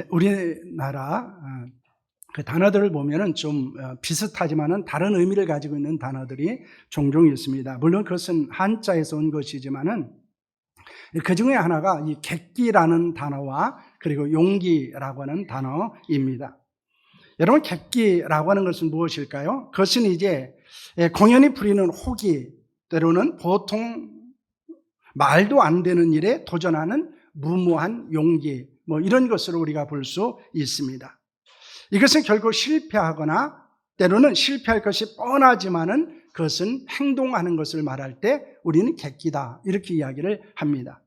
우리나라 그 단어들을 보면은 좀 비슷하지만은 다른 의미를 가지고 있는 단어들이 종종 있습니다. 물론 그것은 한자에서 온 것이지만은 그 중에 하나가 이 객기라는 단어와 그리고 용기라고 하는 단어입니다. 여러분, 객기라고 하는 것은 무엇일까요? 그것은 이제 공연히 부리는 호기, 때로는 보통 말도 안 되는 일에 도전하는 무모한 용기, 이런 것으로 우리가 볼 수 있습니다. 이것은 결국 실패하거나 때로는 실패할 것이 뻔하지만은 그것은 행동하는 것을 말할 때 우리는 객기다, 이렇게 이야기를 합니다.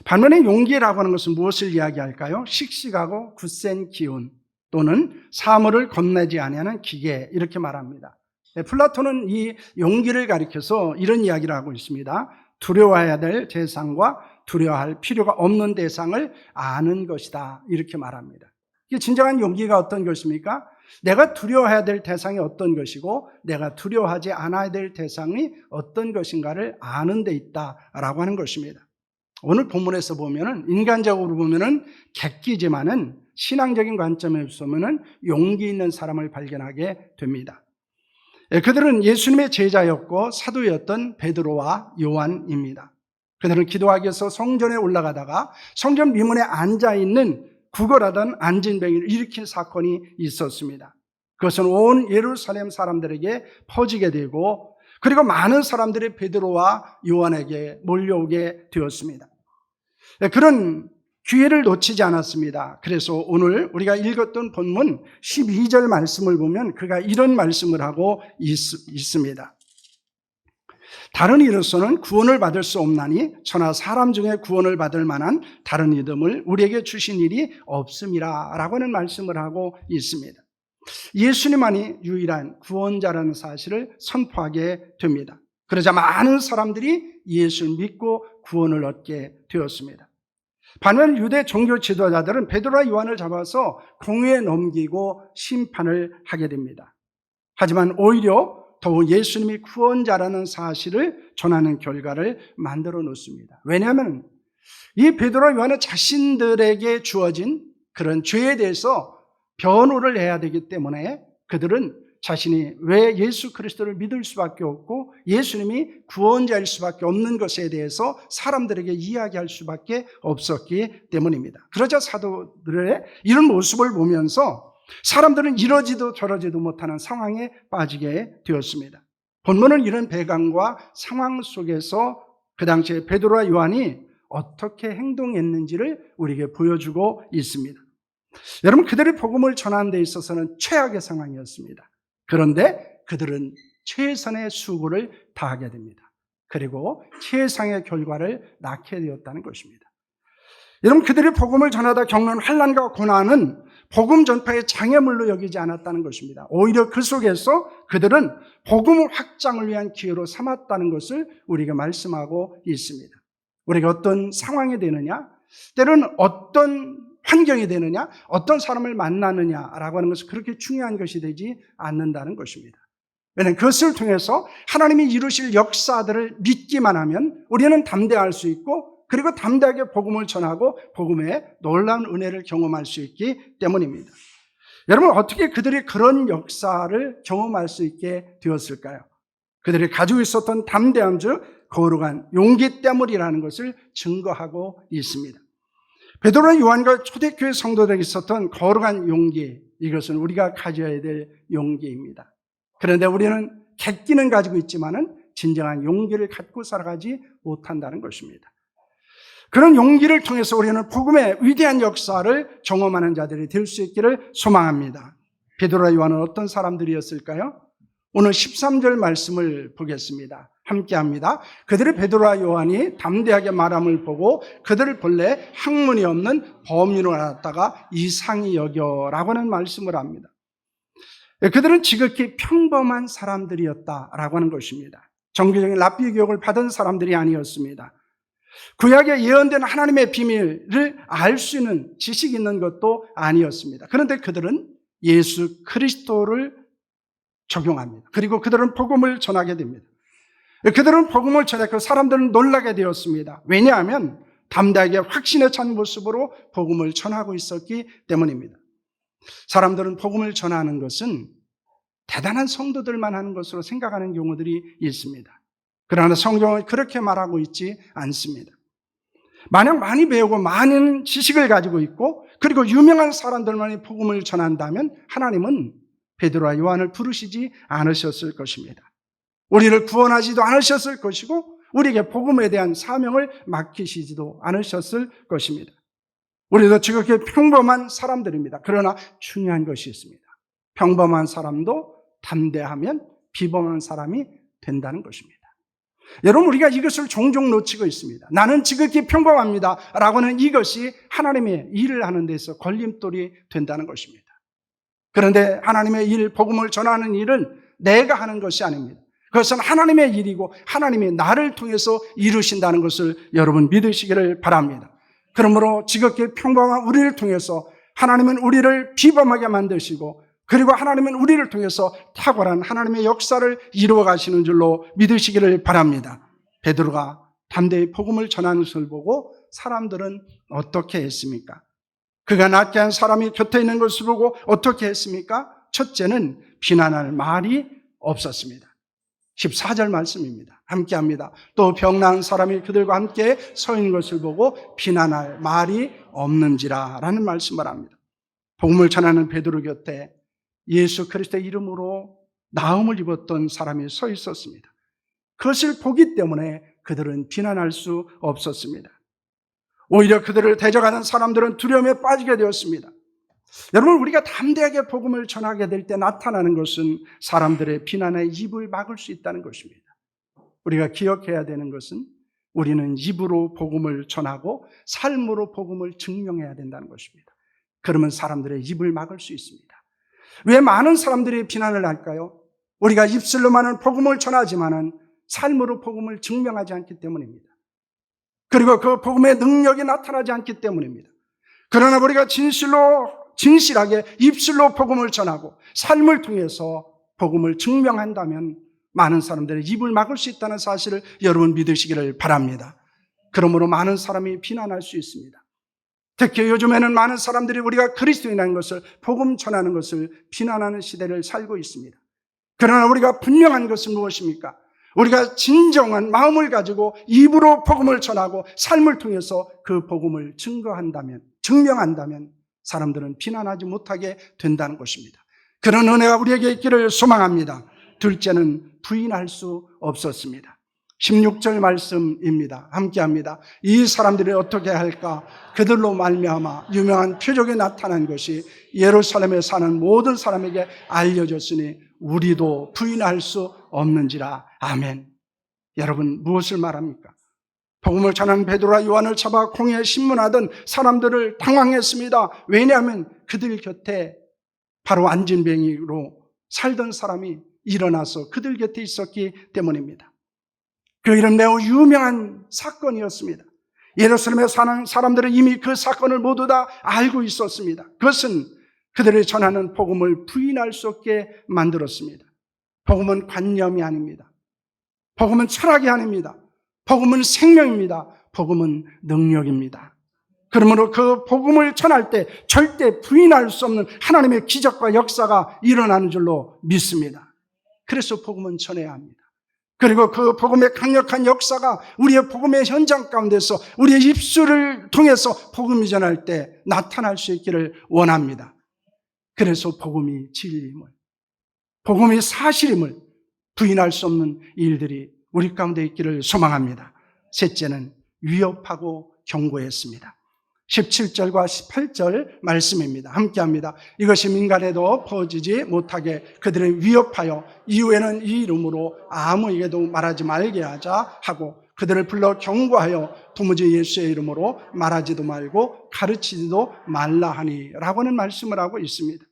반면에 용기라고 하는 것은 무엇을 이야기할까요? 씩씩하고 굳센 기운 또는 사물을 겁내지 아니하는 기계, 이렇게 말합니다. 플라톤은 이 용기를 가리켜서 이런 이야기를 하고 있습니다. 두려워해야 될 대상과 두려워할 필요가 없는 대상을 아는 것이다, 이렇게 말합니다. 이게 진정한 용기가 어떤 것입니까? 내가 두려워해야 될 대상이 어떤 것이고 내가 두려워하지 않아야 될 대상이 어떤 것인가를 아는 데 있다라고 하는 것입니다. 오늘 본문에서 보면은 인간적으로 보면은 객기지만은 신앙적인 관점에서 보면은 용기 있는 사람을 발견하게 됩니다. 그들은 예수님의 제자였고 사도였던 베드로와 요한입니다. 그들은 기도하기 위해서 성전에 올라가다가 성전 미문에 앉아있는 구걸하던 안진뱅이를 일으킨 사건이 있었습니다. 그것은 온 예루살렘 사람들에게 퍼지게 되고 그리고 많은 사람들이 베드로와 요한에게 몰려오게 되었습니다. 그런 기회를 놓치지 않았습니다. 그래서 오늘 우리가 읽었던 본문 12절 말씀을 보면 그가 이런 말씀을 하고 있습니다. 다른 이로서는 구원을 받을 수 없나니 저나 사람 중에 구원을 받을 만한 다른 이름을 우리에게 주신 일이 없음이라 라고 하는 말씀을 하고 있습니다. 예수님만이 유일한 구원자라는 사실을 선포하게 됩니다. 그러자 많은 사람들이 예수를 믿고 구원을 얻게 되었습니다. 반면 유대 종교 지도자들은 베드로와 요한을 잡아서 공회에 넘기고 심판을 하게 됩니다. 하지만 오히려 더욱 예수님이 구원자라는 사실을 전하는 결과를 만들어 놓습니다. 왜냐하면 이 베드로와 요한은 자신들에게 주어진 그런 죄에 대해서 변호를 해야 되기 때문에 그들은 자신이 왜 예수 그리스도를 믿을 수밖에 없고 예수님이 구원자일 수밖에 없는 것에 대해서 사람들에게 이야기할 수밖에 없었기 때문입니다. 그러자 사도들의 이런 모습을 보면서 사람들은 이러지도 저러지도 못하는 상황에 빠지게 되었습니다. 본문은 이런 배경과 상황 속에서 그 당시에 베드로와 요한이 어떻게 행동했는지를 우리에게 보여주고 있습니다. 여러분, 그들의 복음을 전하는 데 있어서는 최악의 상황이었습니다. 그런데 그들은 최선의 수고를 다하게 됩니다. 그리고 최상의 결과를 낳게 되었다는 것입니다. 여러분, 그들이 복음을 전하다 겪는 환난과 고난은 복음 전파의 장애물로 여기지 않았다는 것입니다. 오히려 그 속에서 그들은 복음 확장을 위한 기회로 삼았다는 것을 우리가 말씀하고 있습니다. 우리가 어떤 상황이 되느냐, 때로는 어떤 환경이 되느냐, 어떤 사람을 만나느냐라고 하는 것은 그렇게 중요한 것이 되지 않는다는 것입니다. 왜냐하면 그것을 통해서 하나님이 이루실 역사들을 믿기만 하면 우리는 담대할 수 있고 그리고 담대하게 복음을 전하고 복음의 놀라운 은혜를 경험할 수 있기 때문입니다. 여러분, 어떻게 그들이 그런 역사를 경험할 수 있게 되었을까요? 그들이 가지고 있었던 담대함 즉 거룩한 용기 때문이라는 것을 증거하고 있습니다. 베드로와 요한과 초대교회 성도들에게 있었던 거룩한 용기, 이것은 우리가 가져야 될 용기입니다. 그런데 우리는 객기는 가지고 있지만은 진정한 용기를 갖고 살아가지 못한다는 것입니다. 그런 용기를 통해서 우리는 복음의 위대한 역사를 경험하는 자들이 될 수 있기를 소망합니다. 베드로와 요한은 어떤 사람들이었을까요? 오늘 13절 말씀을 보겠습니다. 함께합니다. 그들이 베드로와 요한이 담대하게 말함을 보고 그들을 본래 학문이 없는 범인으로 알았다가 이상히 여겨라고 하는 말씀을 합니다. 그들은 지극히 평범한 사람들이었다라고 하는 것입니다. 정규적인 랍비 교육을 받은 사람들이 아니었습니다. 구약에 예언된 하나님의 비밀을 알 수 있는 지식이 있는 것도 아니었습니다. 그런데 그들은 예수 그리스도를 적용합니다. 그리고 그들은 복음을 전하게 됩니다. 그들은 복음을 전했고 사람들은 놀라게 되었습니다. 왜냐하면 담대하게 확신에 찬 모습으로 복음을 전하고 있었기 때문입니다. 사람들은 복음을 전하는 것은 대단한 성도들만 하는 것으로 생각하는 경우들이 있습니다. 그러나 성경은 그렇게 말하고 있지 않습니다. 만약 많이 배우고 많은 지식을 가지고 있고 그리고 유명한 사람들만이 복음을 전한다면 하나님은 베드로와 요한을 부르시지 않으셨을 것입니다. 우리를 구원하지도 않으셨을 것이고 우리에게 복음에 대한 사명을 맡기시지도 않으셨을 것입니다. 우리도 지극히 평범한 사람들입니다. 그러나 중요한 것이 있습니다. 평범한 사람도 담대하면 비범한 사람이 된다는 것입니다. 여러분, 우리가 이것을 종종 놓치고 있습니다. 나는 지극히 평범합니다 라고는 이것이 하나님의 일을 하는 데서 걸림돌이 된다는 것입니다. 그런데 하나님의 일, 복음을 전하는 일은 내가 하는 것이 아닙니다. 그것은 하나님의 일이고 하나님이 나를 통해서 이루신다는 것을 여러분 믿으시기를 바랍니다. 그러므로 지극히 평범한 우리를 통해서 하나님은 우리를 비범하게 만드시고 그리고 하나님은 우리를 통해서 탁월한 하나님의 역사를 이루어 가시는 줄로 믿으시기를 바랍니다. 베드로가 담대히 복음을 전하는 것을 보고 사람들은 어떻게 했습니까? 그가 낫게 한 사람이 곁에 있는 것을 보고 어떻게 했습니까? 첫째는 비난할 말이 없었습니다. 14절 말씀입니다. 함께 합니다. 또 병나은 사람이 그들과 함께 서 있는 것을 보고 비난할 말이 없는지라 라는 말씀을 합니다. 복음을 전하는 베드로 곁에 예수 그리스도의 이름으로 나음을 입었던 사람이 서 있었습니다. 그것을 보기 때문에 그들은 비난할 수 없었습니다. 오히려 그들을 대적하는 사람들은 두려움에 빠지게 되었습니다. 여러분, 우리가 담대하게 복음을 전하게 될 때 나타나는 것은 사람들의 비난에 입을 막을 수 있다는 것입니다. 우리가 기억해야 되는 것은 우리는 입으로 복음을 전하고 삶으로 복음을 증명해야 된다는 것입니다. 그러면 사람들의 입을 막을 수 있습니다. 왜 많은 사람들이 비난을 할까요? 우리가 입술로만은 복음을 전하지만은 삶으로 복음을 증명하지 않기 때문입니다. 그리고 그 복음의 능력이 나타나지 않기 때문입니다. 그러나 우리가 진실하게 입술로 복음을 전하고 삶을 통해서 복음을 증명한다면 많은 사람들의 입을 막을 수 있다는 사실을 여러분 믿으시기를 바랍니다. 그러므로 많은 사람이 비난할 수 있습니다. 특히 요즘에는 많은 사람들이 우리가 그리스도인이라는 것을, 복음 전하는 것을 비난하는 시대를 살고 있습니다. 그러나 우리가 분명한 것은 무엇입니까? 우리가 진정한 마음을 가지고 입으로 복음을 전하고 삶을 통해서 그 복음을 증명한다면 사람들은 비난하지 못하게 된다는 것입니다. 그런 은혜가 우리에게 있기를 소망합니다. 둘째는 부인할 수 없었습니다. 16절 말씀입니다. 함께합니다. 이 사람들이 어떻게 할까? 그들로 말미암아 유명한 표적이 나타난 것이 예루살렘에 사는 모든 사람에게 알려졌으니 우리도 부인할 수 없는지라. 아멘. 여러분, 무엇을 말합니까? 복음을 전한 베드로와 요한을 잡아 공회에 신문하던 사람들을 당황했습니다. 왜냐하면 그들 곁에 바로 안진뱅이로 살던 사람이 일어나서 그들 곁에 있었기 때문입니다. 그 일은 매우 유명한 사건이었습니다. 예루살렘에 사는 사람들은 이미 그 사건을 모두 다 알고 있었습니다. 그것은 그들이 전하는 복음을 부인할 수 없게 만들었습니다. 복음은 관념이 아닙니다. 복음은 철학이 아닙니다. 복음은 생명입니다. 복음은 능력입니다. 그러므로 그 복음을 전할 때 절대 부인할 수 없는 하나님의 기적과 역사가 일어나는 줄로 믿습니다. 그래서 복음은 전해야 합니다. 그리고 그 복음의 강력한 역사가 우리의 복음의 현장 가운데서 우리의 입술을 통해서 복음이 전할 때 나타날 수 있기를 원합니다. 그래서 복음이 진리임을, 복음이 사실임을 부인할 수 없는 일들이 우리 가운데 있기를 소망합니다. 셋째는 위협하고 경고했습니다. 17절과 18절 말씀입니다. 함께합니다. 이것이 민간에도 퍼지지 못하게 그들을 위협하여 이후에는 이 이름으로 아무에게도 말하지 말게 하자 하고 그들을 불러 경고하여 도무지 예수의 이름으로 말하지도 말고 가르치지도 말라 하니 라고는 말씀을 하고 있습니다.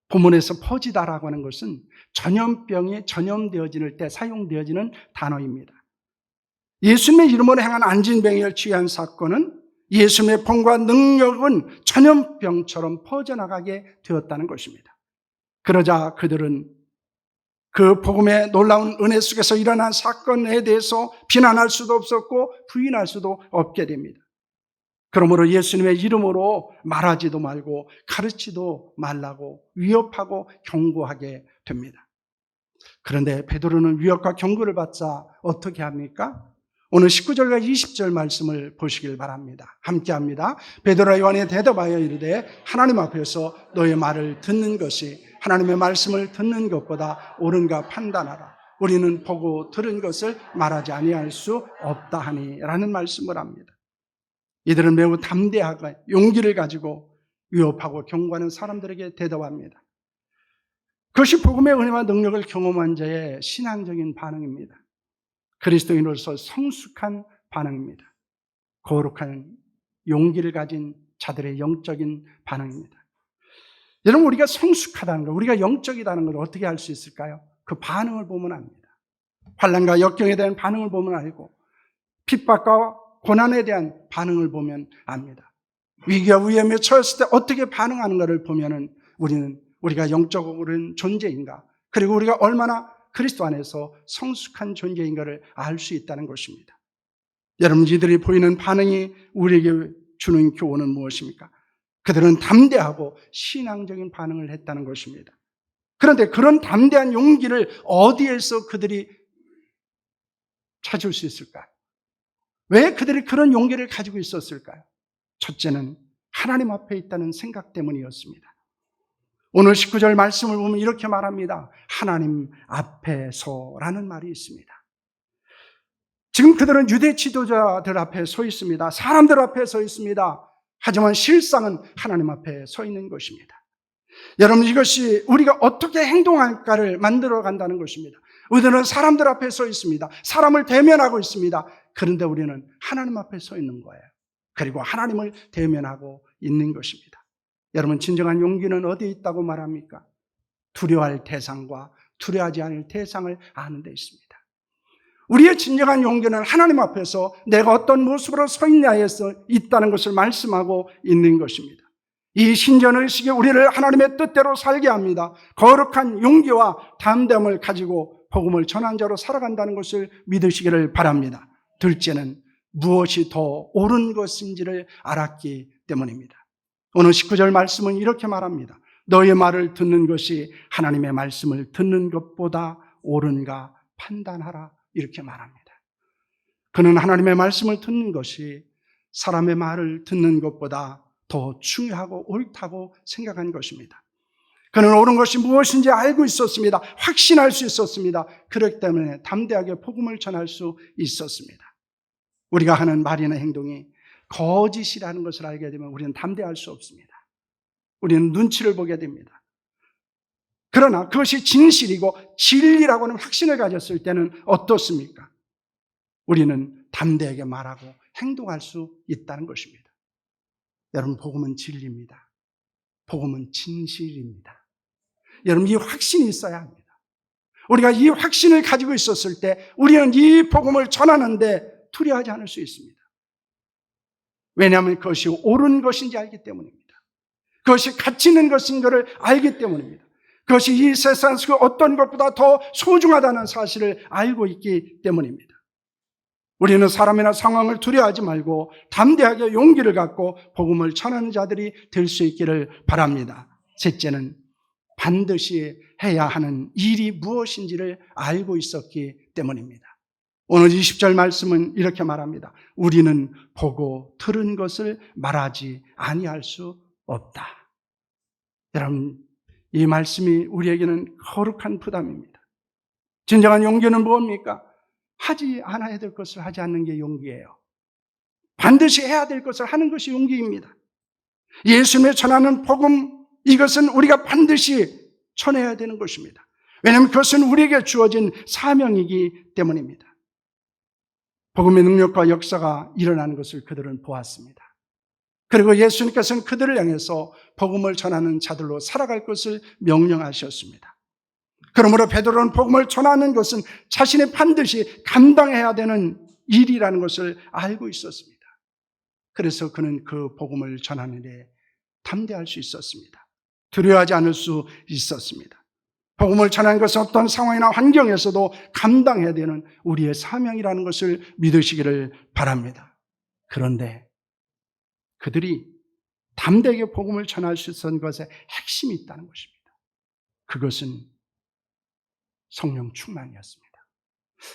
본문에서 퍼지다라고 하는 것은 전염병이 전염되어질 때 사용되어지는 단어입니다. 예수님의 이름으로 행한 안진뱅이를 치유한 사건은 예수님의 본과 능력은 전염병처럼 퍼져나가게 되었다는 것입니다. 그러자 그들은 그 복음의 놀라운 은혜 속에서 일어난 사건에 대해서 비난할 수도 없었고 부인할 수도 없게 됩니다. 그러므로 예수님의 이름으로 말하지도 말고 가르치도 말라고 위협하고 경고하게 됩니다. 그런데 베드로는 위협과 경고를 받자 어떻게 합니까? 오늘 19절과 20절 말씀을 보시길 바랍니다. 함께합니다. 베드로와 요한이 대답하여 이르되 하나님 앞에서 너의 말을 듣는 것이 하나님의 말씀을 듣는 것보다 옳은가 판단하라. 우리는 보고 들은 것을 말하지 아니할 수 없다 하니 라는 말씀을 합니다. 이들은 매우 담대하고 용기를 가지고 위협하고 경고하는 사람들에게 대답합니다. 그것이 복음의 은혜와 능력을 경험한 자의 신앙적인 반응입니다. 그리스도인으로서 성숙한 반응입니다. 거룩한 용기를 가진 자들의 영적인 반응입니다. 여러분, 우리가 성숙하다는 것, 우리가 영적이다는 걸 어떻게 알 수 있을까요? 그 반응을 보면 압니다. 환난과 역경에 대한 반응을 보면 알고 핍박과 고난에 대한 반응을 보면 압니다. 위기와 위험에 처했을 때 어떻게 반응하는가를 보면은 우리가 영적으로는 존재인가, 그리고 우리가 얼마나 그리스도 안에서 성숙한 존재인가를 알 수 있다는 것입니다. 여러분, 이들이 보이는 반응이 우리에게 주는 교훈은 무엇입니까? 그들은 담대하고 신앙적인 반응을 했다는 것입니다. 그런데 그런 담대한 용기를 어디에서 그들이 찾을 수 있을까요? 왜 그들이 그런 용기를 가지고 있었을까요? 첫째는 하나님 앞에 있다는 생각 때문이었습니다. 오늘 19절 말씀을 보면 이렇게 말합니다. 하나님 앞에서라는 말이 있습니다. 지금 그들은 유대 지도자들 앞에 서 있습니다. 사람들 앞에 서 있습니다. 하지만 실상은 하나님 앞에 서 있는 것입니다. 여러분, 이것이 우리가 어떻게 행동할까를 만들어 간다는 것입니다. 우리는 사람들 앞에 서 있습니다. 사람을 대면하고 있습니다. 그런데 우리는 하나님 앞에 서 있는 거예요. 그리고 하나님을 대면하고 있는 것입니다. 여러분, 진정한 용기는 어디에 있다고 말합니까? 두려워할 대상과 두려워하지 않을 대상을 아는 데 있습니다. 우리의 진정한 용기는 하나님 앞에서 내가 어떤 모습으로 서 있냐에서 있다는 것을 말씀하고 있는 것입니다. 이 신전의식이 우리를 하나님의 뜻대로 살게 합니다. 거룩한 용기와 담대함을 가지고 복음을 전한 자로 살아간다는 것을 믿으시기를 바랍니다. 둘째는 무엇이 더 옳은 것인지를 알았기 때문입니다. 오늘 19절 말씀은 이렇게 말합니다. 너의 말을 듣는 것이 하나님의 말씀을 듣는 것보다 옳은가 판단하라. 이렇게 말합니다. 그는 하나님의 말씀을 듣는 것이 사람의 말을 듣는 것보다 더 중요하고 옳다고 생각한 것입니다. 그는 옳은 것이 무엇인지 알고 있었습니다. 확신할 수 있었습니다. 그렇기 때문에 담대하게 복음을 전할 수 있었습니다. 우리가 하는 말이나 행동이 거짓이라는 것을 알게 되면 우리는 담대할 수 없습니다. 우리는 눈치를 보게 됩니다. 그러나 그것이 진실이고 진리라고 하는 확신을 가졌을 때는 어떻습니까? 우리는 담대하게 말하고 행동할 수 있다는 것입니다. 여러분, 복음은 진리입니다. 복음은 진실입니다. 여러분, 이 확신이 있어야 합니다. 우리가 이 확신을 가지고 있었을 때 우리는 이 복음을 전하는데 두려워하지 않을 수 있습니다. 왜냐하면 그것이 옳은 것인지 알기 때문입니다. 그것이 가치 있는 것인 것을 알기 때문입니다. 그것이 이 세상에서 어떤 것보다 더 소중하다는 사실을 알고 있기 때문입니다. 우리는 사람이나 상황을 두려워하지 말고 담대하게 용기를 갖고 복음을 전하는 자들이 될 수 있기를 바랍니다. 셋째는 반드시 해야 하는 일이 무엇인지를 알고 있었기 때문입니다. 오늘 20절 말씀은 이렇게 말합니다. 우리는 보고 들은 것을 말하지 아니할 수 없다. 여러분, 이 말씀이 우리에게는 거룩한 부담입니다. 진정한 용기는 뭡니까? 하지 않아야 될 것을 하지 않는 게 용기예요. 반드시 해야 될 것을 하는 것이 용기입니다. 예수님의 전하는 복음, 이것은 우리가 반드시 전해야 되는 것입니다. 왜냐하면 그것은 우리에게 주어진 사명이기 때문입니다. 복음의 능력과 역사가 일어나는 것을 그들은 보았습니다. 그리고 예수님께서는 그들을 향해서 복음을 전하는 자들로 살아갈 것을 명령하셨습니다. 그러므로 베드로는 복음을 전하는 것은 자신이 반드시 감당해야 되는 일이라는 것을 알고 있었습니다. 그래서 그는 그 복음을 전하는 데 담대할 수 있었습니다. 두려워하지 않을 수 있었습니다. 복음을 전하는 것은 어떤 상황이나 환경에서도 감당해야 되는 우리의 사명이라는 것을 믿으시기를 바랍니다. 그런데 그들이 담대하게 복음을 전할 수 있었던 것에 핵심이 있다는 것입니다. 그것은 성령 충만이었습니다.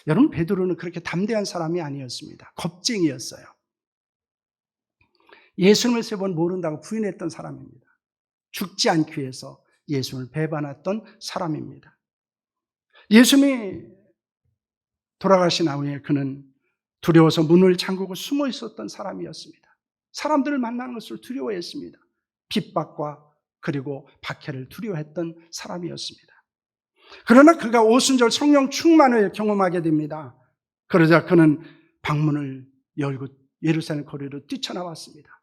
여러분, 베드로는 그렇게 담대한 사람이 아니었습니다. 겁쟁이였어요. 예수님을 3번 모른다고 부인했던 사람입니다. 죽지 않기 위해서 예수님을 배반했던 사람입니다. 예수님이 돌아가신 후에 그는 두려워서 문을 잠그고 숨어 있었던 사람이었습니다. 사람들을 만나는 것을 두려워했습니다. 핍박과 그리고 박해를 두려워했던 사람이었습니다. 그러나 그가 오순절 성령 충만을 경험하게 됩니다. 그러자 그는 방문을 열고 예루살렘 거리로 뛰쳐나왔습니다.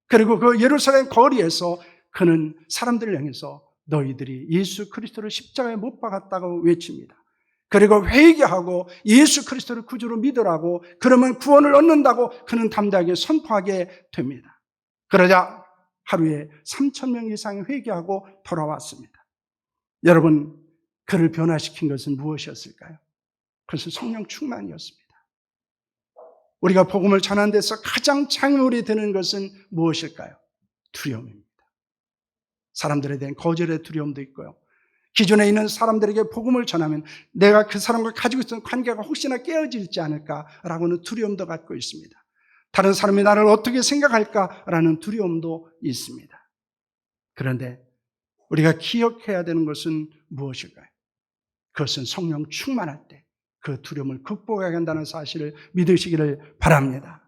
그리고 그 예루살렘 거리에서 그는 사람들을 향해서 너희들이 예수 그리스도를 십자가에 못 박았다고 외칩니다. 그리고 회개하고 예수 그리스도를 구주로 믿으라고, 그러면 구원을 얻는다고 그는 담대하게 선포하게 됩니다. 그러자 하루에 3,000명 이상이 회개하고 돌아왔습니다. 여러분, 그를 변화시킨 것은 무엇이었을까요? 그것은 성령 충만이었습니다. 우리가 복음을 전하는 데서 가장 장애물이 되는 것은 무엇일까요? 두려움입니다. 사람들에 대한 거절의 두려움도 있고요. 기존에 있는 사람들에게 복음을 전하면 내가 그 사람과 가지고 있던 관계가 혹시나 깨어질지 않을까라고는 두려움도 갖고 있습니다. 다른 사람이 나를 어떻게 생각할까라는 두려움도 있습니다. 그런데 우리가 기억해야 되는 것은 무엇일까요? 그것은 성령 충만할 때 그 두려움을 극복해야 한다는 사실을 믿으시기를 바랍니다.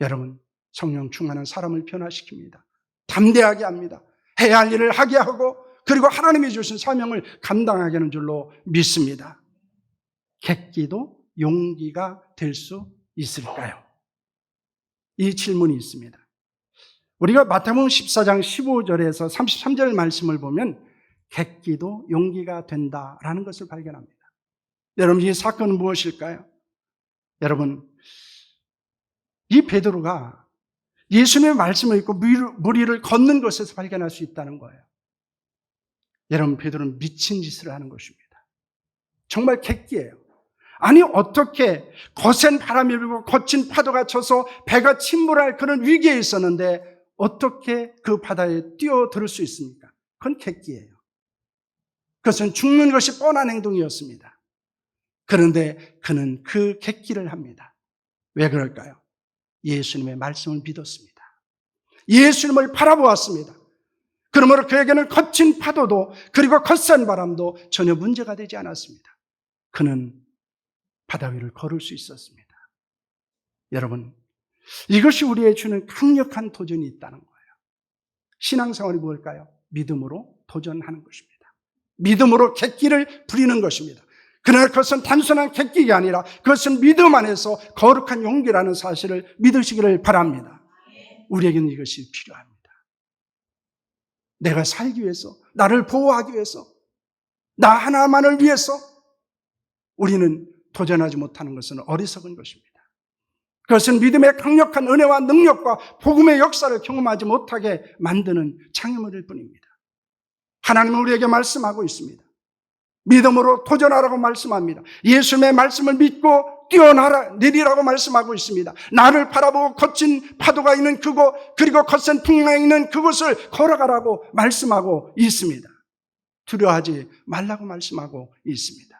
여러분, 성령 충만한 사람을 변화시킵니다. 담대하게 합니다. 해야 할 일을 하게 하고, 그리고 하나님이 주신 사명을 감당하게 하는 줄로 믿습니다. 객기도 용기가 될 수 있을까요? 이 질문이 있습니다. 우리가 마태복음 14장 15절에서 33절 말씀을 보면 객기도 용기가 된다라는 것을 발견합니다. 여러분, 이 사건은 무엇일까요? 여러분, 이 베드로가 예수님의 말씀을 읽고 물 위를 걷는 것에서 발견할 수 있다는 거예요. 여러분, 베드로는 미친 짓을 하는 것입니다. 정말 객기예요. 아니, 어떻게 거센 바람이 불고 거친 파도가 쳐서 배가 침몰할 그런 위기에 있었는데 어떻게 그 바다에 뛰어들 수 있습니까? 그건 객기예요. 그것은 죽는 것이 뻔한 행동이었습니다. 그런데 그는 그 객기를 합니다. 왜 그럴까요? 예수님의 말씀을 믿었습니다. 예수님을 바라보았습니다. 그러므로 그에게는 거친 파도도 그리고 거센 바람도 전혀 문제가 되지 않았습니다. 그는 바다 위를 걸을 수 있었습니다. 여러분, 이것이 우리에게 주는 강력한 도전이 있다는 거예요. 신앙생활이 뭘까요? 믿음으로 도전하는 것입니다. 믿음으로 객기를 부리는 것입니다. 그러나 그것은 단순한 객기가 아니라 그것은 믿음 안에서 거룩한 용기라는 사실을 믿으시기를 바랍니다. 우리에게는 이것이 필요합니다. 내가 살기 위해서, 나를 보호하기 위해서, 나 하나만을 위해서 우리는 도전하지 못하는 것은 어리석은 것입니다. 그것은 믿음의 강력한 은혜와 능력과 복음의 역사를 경험하지 못하게 만드는 장애물일 뿐입니다. 하나님은 우리에게 말씀하고 있습니다. 믿음으로 도전하라고 말씀합니다. 예수님의 말씀을 믿고 뛰어내리라고 말씀하고 있습니다. 나를 바라보고 거친 파도가 있는 그곳, 그리고 거센 풍랑이 있는 그곳을 걸어가라고 말씀하고 있습니다. 두려워하지 말라고 말씀하고 있습니다.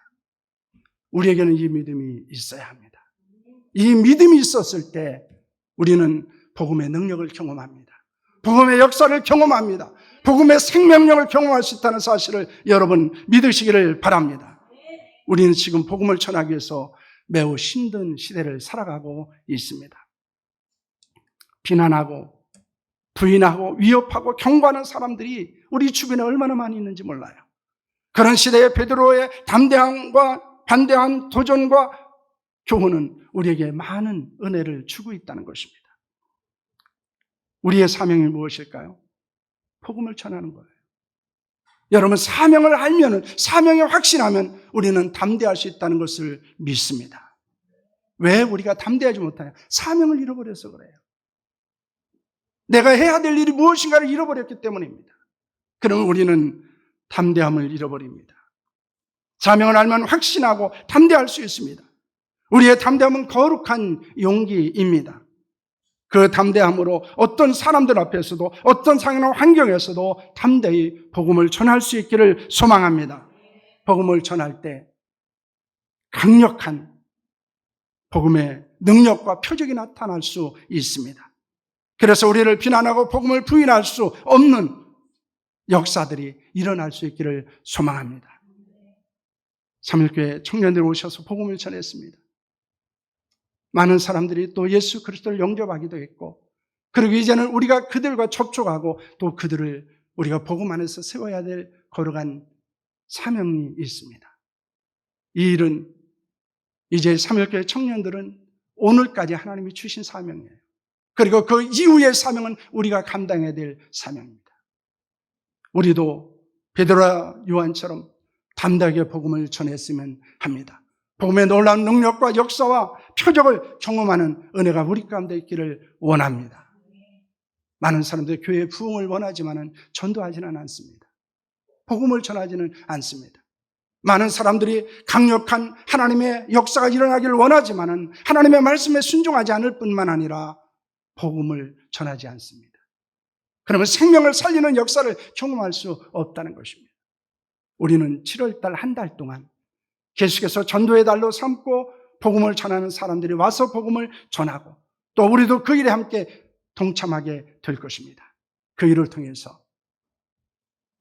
우리에게는 이 믿음이 있어야 합니다. 이 믿음이 있었을 때 우리는 복음의 능력을 경험합니다. 복음의 역사를 경험합니다. 복음의 생명력을 경험할 수 있다는 사실을 여러분 믿으시기를 바랍니다. 우리는 지금 복음을 전하기 위해서 매우 힘든 시대를 살아가고 있습니다. 비난하고 부인하고 위협하고 경고하는 사람들이 우리 주변에 얼마나 많이 있는지 몰라요. 그런 시대에 베드로의 담대함과 반대한 도전과 교훈은 우리에게 많은 은혜를 주고 있다는 것입니다. 우리의 사명이 무엇일까요? 복음을 전하는 거예요. 여러분, 사명을 알면, 사명에 확신하면 우리는 담대할 수 있다는 것을 믿습니다. 왜 우리가 담대하지 못하냐? 사명을 잃어버려서 그래요. 내가 해야 될 일이 무엇인가를 잃어버렸기 때문입니다. 그러면 우리는 담대함을 잃어버립니다. 사명을 알면 확신하고 담대할 수 있습니다. 우리의 담대함은 거룩한 용기입니다. 그 담대함으로 어떤 사람들 앞에서도 어떤 상황이나 환경에서도 담대히 복음을 전할 수 있기를 소망합니다. 복음을 전할 때 강력한 복음의 능력과 표적이 나타날 수 있습니다. 그래서 우리를 비난하고 복음을 부인할 수 없는 역사들이 일어날 수 있기를 소망합니다. 3일교회 청년들이 오셔서 복음을 전했습니다. 많은 사람들이 또 예수 그리스도를 영접하기도 했고, 그리고 이제는 우리가 그들과 접촉하고 또 그들을 우리가 복음 안에서 세워야 될 거룩한 사명이 있습니다. 이 일은 이제 3일교회 청년들은 오늘까지 하나님이 주신 사명이에요. 그리고 그 이후의 사명은 우리가 감당해야 될 사명입니다. 우리도 베드로와 요한처럼 담대하게 복음을 전했으면 합니다. 복음의 놀라운 능력과 역사와 표적을 경험하는 은혜가 우리 가운데 있기를 원합니다. 많은 사람들이 교회의 부흥을 원하지만 전도하지는 않습니다. 복음을 전하지는 않습니다. 많은 사람들이 강력한 하나님의 역사가 일어나기를 원하지만 하나님의 말씀에 순종하지 않을 뿐만 아니라 복음을 전하지 않습니다. 그러면 생명을 살리는 역사를 경험할 수 없다는 것입니다. 우리는 7월달 한 달 동안 계속해서 전도의 달로 삼고 복음을 전하는 사람들이 와서 복음을 전하고 또 우리도 그 일에 함께 동참하게 될 것입니다. 그 일을 통해서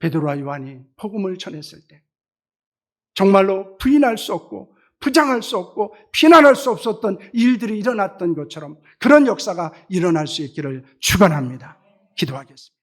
베드로와 요한이 복음을 전했을 때 정말로 부인할 수 없고 부장할 수 없고 비난할 수 없었던 일들이 일어났던 것처럼 그런 역사가 일어날 수 있기를 축원합니다. 기도하겠습니다.